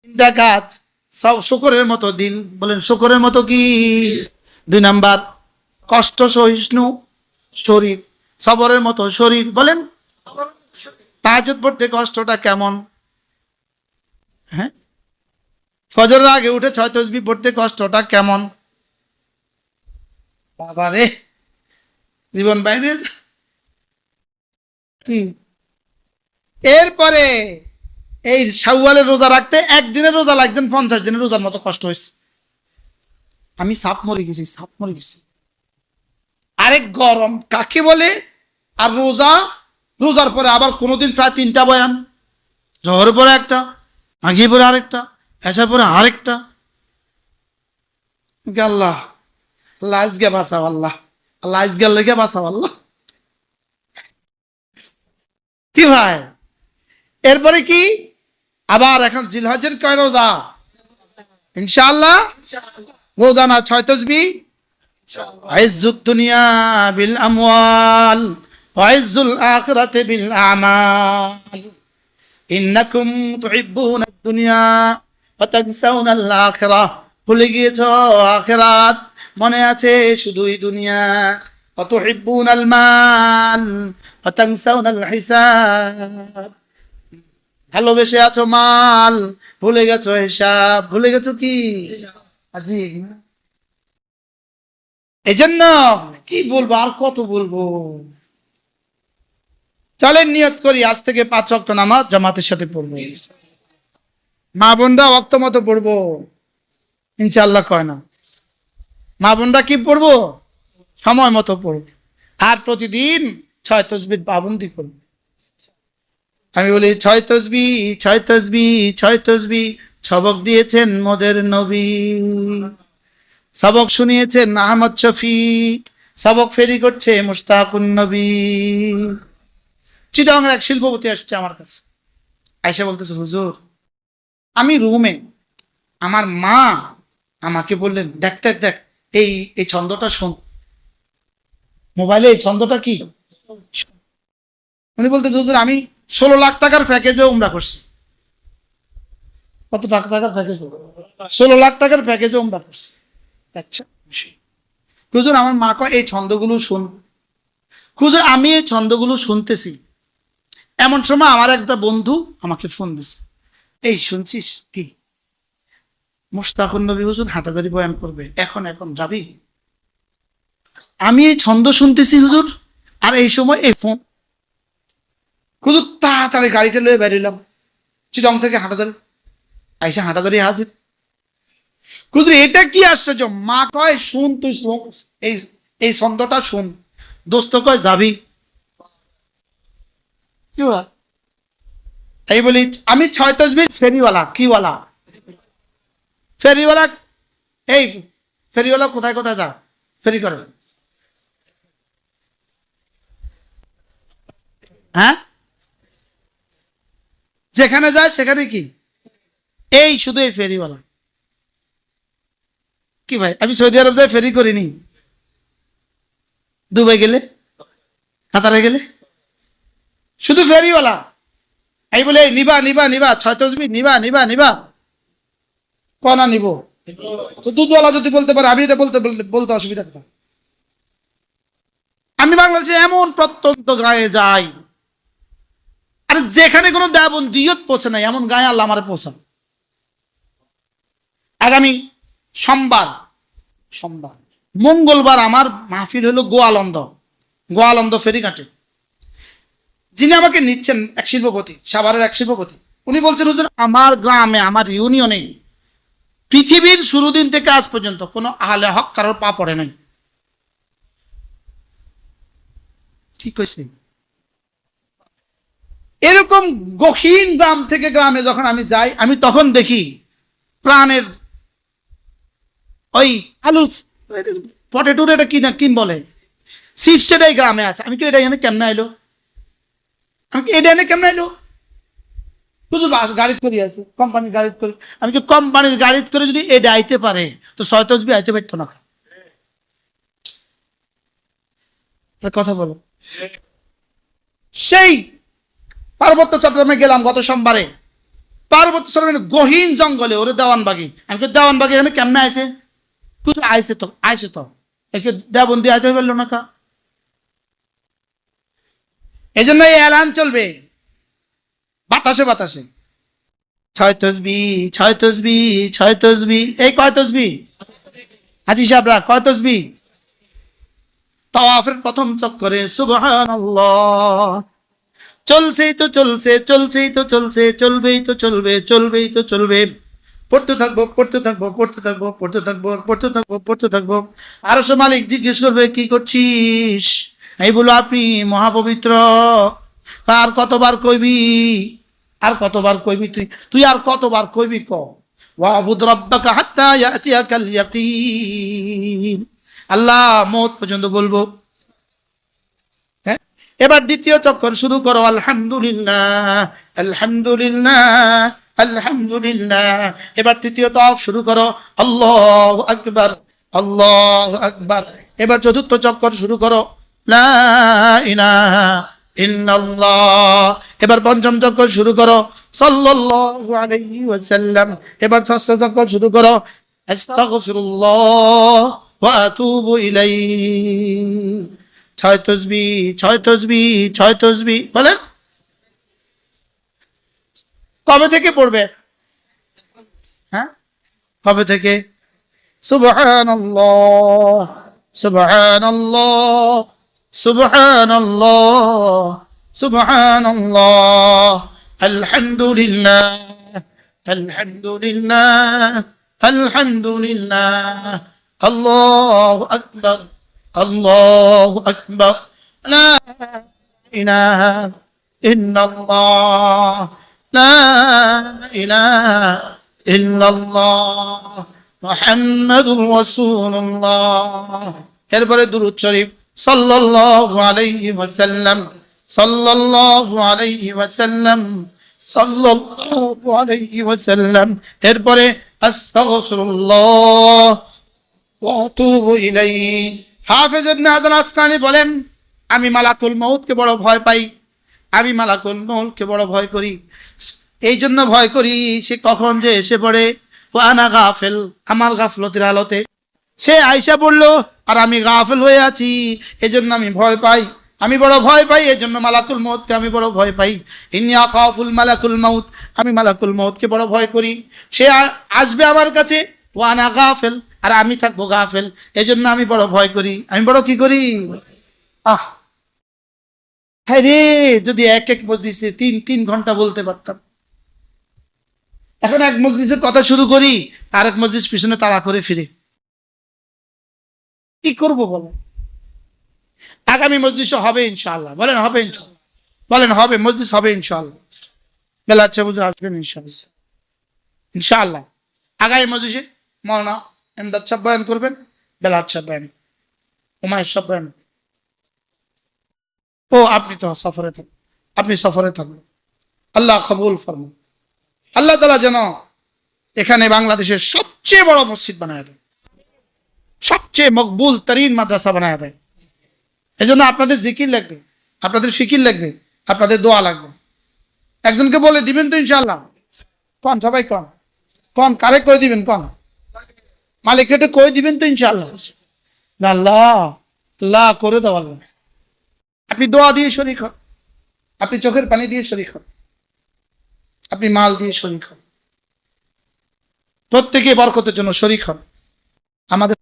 তিনটা কাজ সব শুকরের মতো দিল, বলেন শুকরের মতো কি? 2 নাম্বার, কষ্ট সহিষ্ণু শরীর, সবরের মতো শরীর, বলেন তাহাজ্জুদ পড়তে কষ্টটা কেমন? হ্যাঁ, ফজরের আগে উঠে 6 তাসবিহ পড়তে কষ্টটা কেমন? বাবা রে, জীবন বাইরে। এরপরে এই শাওয়ালের রোজা রাখতে একদিনের রোজা লাগছেন 50 দিনের রোজার মতো কষ্ট হয়েছে। আমি সাপ মরে গেছি। আরেক গরম কাকে বলে? আর রোজার পরে আবার কোনোদিন প্রায় 3টা বয়ান, জোহরের পরে একটা, মাগরিবের পরে আরেকটা, এশার পরে আরেকটা। আল্লাহ আল্লাহ আজকে বাঁচাও, আল্লাহ আল্লাহ আজকে লেগে বাঁচাও আল্লাহ। কি ভাই, এরপরে কি আবার এখন জিলহজের কয় রোজা? ইনশাআল্লাহ রোজা না 6 তাসবিহ। ইজ্জুদ দুনিয়া বিল আমওয়াল ওয়া ইজ্জুল আখিরাতি বিল আমাল। ইন্নাকুম তুহিব্বুনা দুনিয়া ওয়া তানসাউনা আল আখিরাহ। ভুলে গিয়েছো আখিরাত, মনে আছে শুধুই দুনিয়া। ওয়া তুহিব্বুনা আল মাল ওয়া তানসাউনা আল হিসাব। ভালোবেসে আছো মাল, ভুলে গেছো হিসাব। ভুলে গেছো কি? আজি এই জন্য কি বলবো, আর কত বলবো। চলেন নিয়ত করি আজ থেকে 5 ওয়াক্ত নামাজ জামাতের সাথে পড়বো। মা বোনরা ওয়াক্ত মতো পড়বো ইনশাআল্লাহ, কয় না? মা বোনরা কি পড়বো? সময় মতো পড়বো। আর প্রতিদিন 6 তাসবিহ পাবন্দি করবো। আমি বলি 6 তাসবিহ 6 তাসবিহ 6 তাসবিহ সবক দিয়েছেন মোদের নবী, সবক শুনিয়েছেন আহমদ শফি, সবক ফেরি করছে মুশতাকুন নবী। চিটাগাংয়ের এক শিল্পপতি আসছে আমার কাছে, আয়সা বলতেছে, হুজুর আমি রুমে, আমার মা আমাকে বললেন দেখ এই এই ছন্দটা শোন, মোবাইলে এই ছন্দটা কি। উনি বলতেছে, হুজুর আমি 16 লাখ টাকার প্যাকেজে উমরা করছি। কত টাকার প্যাকেজ? 16 লাখ টাকার প্যাকেজে উমরা করছি। আচ্ছা হুজুর আমার মা কয় এই ছন্দগুলো শুন। হুজুর আমি এই ছন্দগুলো শুনতেছি, এমন সময় আমার একটা বন্ধু আমাকে ফোন দিছে, এই শুনছিস কি মুশতাকুন নবী হুজুর হাঁটাদারি বয়ান করবে, এখন যাবি? আমি এই ছন্দ শুনতেছি হুজুর, আর এই সময় এই ফোন। হুজুর তাড়াতাড়ি গাড়িটা লয়ে বেরিলাম চিটং থেকে হাঁটাদারি, আইসা হাঁটাদারি হাজির। হুজুর এটা কি আশ্চর্য, মা কয় শুন তুই এই এই ছন্দটা শুন। দোস্ত কয় যাবি? কি এই বলি আমি 6 তাসবিহ ফেরিওয়ালা, কিওয়ালা ফেরিওয়ালা। এই ফেরিওয়ালা কোথায় যা ফেরি করে? হ্যাঁ, যেখানে যায় সেখানে কি এই শুধু এই ফেরিওয়ালা। কি ভাই আমি সৌদি আরব যাই ফেরি করিনি? দুবাই গেলে, কাতারে গেলে শুধু ফেরিওয়ালা। এই বলে নিবা 6 তাসবিহ নিবা কনা নিব। তো দুধওয়ালা যদি বলতে পারে, আমি এটা বলতে অসুবিধা কোথায়? আমি বাংলাদেশে এমন প্রত্যন্ত গায়ে যাই, আর যেখানে কোনো দেবন্দিয়ত পৌঁছে নাই এমন গায়ে আল্লাহ আমারে পৌঁছান। আগামী সোমবার মঙ্গলবার আমার মাহফিল হলো গোয়ালন্দ ফেরিঘাটে। যিনি আমাকে নিচ্ছেন এক শিল্পপতি, সাভারের এক শিল্পপতি, উনি বলছেন হুজুর আমার গ্রামে আমার ইউনিয়নে পৃথিবীর শুরু দিন থেকে আজ পর্যন্ত কোনো আহলে হক কারোর পা পড়ে নাই। ঠিক হয়েছে? এরকম গহীন গ্রাম থেকে গ্রামে যখন আমি যাই, আমি তখন দেখি প্রাণের ওই আলু পটেটোর এটা কি বলে চিপস, সেটাই গ্রামে আছে। আমি কি এটা এখানে কেমনে আইলো? শুধু গাড়ি করে আছে, কোম্পানির গাড়ি করে। আমি কি কোম্পানির গাড়ি করে যদি এটা আইতে পারে তো 6 তাসবিহ আইতে পারতো না? কথা বলো। সেই পার্বত্য চট্টগ্রামে গেলাম গত সোমবারে, পার্বত্য চরমের গহীন জঙ্গলে ওরে দেওয়ানবাগি। আমি দেওয়ানবাগি এখানে কেমনে আইছে? আইছে তো একে দেওবন্দি আইতে পারলো না কা। এই জন্য এই এলান চলবে বাতাসে বাতাসে, 6 তসবিহ 6 তসবিহ 6 তসবিহ। এই কয় তসবিহ হাজী সাহেবরা, কয় তসবিহ? তাওয়াফের প্রথম চক্করে সুবহানাল্লাহ। চলছেই তো চলছে, চলছেই তো চলছে, চলবেই তো চলবে, চলবেই তো চলবে। পড়তে থাকবো, পড়তে থাকবো, পড়তে থাকবো, পড়তে থাকবো, পড়তে থাকবো, পড়তে থাকবো। আরশ মালিক জিজ্ঞেস করবে, কি করছিস? এই বলো, আপনি মহাপবিত্র। আর কতবার কইবি? আর কতবার কইবি? তুই আর কতবার কইবি ক? ওয়াবুদ রাব্বাকা হাত্তা ইয়াতিয়াকাল ইয়াকিন। আল্লাহ মওত পর্যন্ত বলবো। হ্যাঁ, এবার দ্বিতীয় চক্কর শুরু করো। আলহামদুলিল্লাহ, আলহামদুলিল্লাহ, আলহামদুলিল্লাহ। এবার তৃতীয় তাওয়াফ শুরু করো। আল্লাহু আকবার, আল্লাহু আকবার। এবার চতুর্থ চক্কর শুরু করো। লা ইলাহা ইল্লাল্লাহ। এবার পঞ্চম চক্কর শুরু করো। সাল্লাল্লাহু আলাইহি ওয়াসাল্লাম। এবার ষষ্ঠ চক্কর শুরু করো। আস্তাগফিরুল্লাহ ওয়া আতুবু ইলাইহি। 6 তসবিহ 6 তসবিহ 6 তসবিহ বলেন। কবে থেকে পড়বে? হ্যাঁ, কবে থেকে? সুবহানাল্লাহ, সুবহানাল্লাহ, সুবহানাল্লাহ, সুবহানাল্লাহ। আলহামদুলিল্লাহ, আলহামদুলিল্লাহ, আলহামদুলিল্লাহ। আল্লাহু আকবার, আল্লাহু আকবার। লা ইলাহা ইল্লাল্লাহ, লা ইলাহা ইল্লাল্লাহ, মুহাম্মাদুর রাসূলুল্লাহ। এরপরে দুরূদ শরীফ সাল্লাল্লাহু আলাইহি ওয়াসাল্লাম, সাল্লাল্লাহু আলাইহি ওয়াসাল্লাম, সাল্লাল্লাহু আলাইহি ওয়াসাল্লাম। এরপরে আস্তাগফিরুল্লাহ ওয়া আতুবু ইলাইহি। হাফেজ ইবনে হাজার আসকালানী বলেন, আমি মালাকুল মউতকে বড় ভয় পাই। আমি মালাকুল মউতকে বড় ভয় করি। এই জন্য ভয় করি, সে কখন যে এসে পড়ে। ওয়া আনা গাফিল, আমার গাফলতের হালতে সে আইসা পড়লো আর আমি গাফিল হয়ে আছি। এই জন্য আমি ভয় পাই, আমি বড় ভয় পাই। এই জন্য মালাকুল মউতকে আমি বড় ভয় পাই। ইন্নী আখাফুল মালাকুল মউত, আমি মালাকুল মউতকে বড় ভয় করি। সে আসবে আমার কাছে, ওয়া আনা গাফিল, আর আমি থাকবো গাফিল। এই জন্য আমি বড় ভয় করি। আমি বড় কি করি? হ্যাঁ রে, যদি এক এক মজলিসে 3 ঘন্টা বলতে পারতাম। এখন এক মজলিসের কথা শুরু করি, আর এক মজলিস পিছনে তাড়া করে ফিরে। কি করবো বলেন? আগামী মজলিসে হবে ইনশাআল্লাহ। বলেন হবে ইনশাআল্লাহ, বলেন হবে, মজলিস হবে ইনশাআল্লাহ। বেলায়েত সাহেব হুজুর আসবেন ইনশাআল্লাহ, ইনশাআল্লাহ। আগামী মজলিসে মাওলানা এমদাদ সাহেব বয়ান করবেন, বেলায়েত সাহেব বয়ান, হুমায়ুন সাহেব বয়ান। ও আপনি তো সফরে থাকবেন, আপনি সফরে থাকবেন। আল্লাহ কবুল ফরমান। আল্লাহ তাআলা যেন এখানে বাংলাদেশের সবচেয়ে বড় মসজিদ বানায় দেয়, সবচেয়ে মকবুল তরিন মাদ্রাসা বানায় দেয়। এই জন্য আপনাদের জিকির লাগবে, আপনাদের ফিকির লাগবে, আপনাদের দোয়া লাগবে। একজনকে বলে দিবেন তো ইনশাআল্লাহ? কন সবাই কন, কন কারে কই দিবেন? কন মালিক রেটে কই দিবেন তো ইনশাআল্লাহ? আল্লাহ আল্লাহ করে দাও আল্লাহ। আপনি দোয়া দিয়ে শরীক হন, আপনি চোখের পানি দিয়ে শরীক হন, আপনি মাল দিয়ে শরীক হন, প্রত্যেকে বরকতের জন্য শরীক হন। আমাদের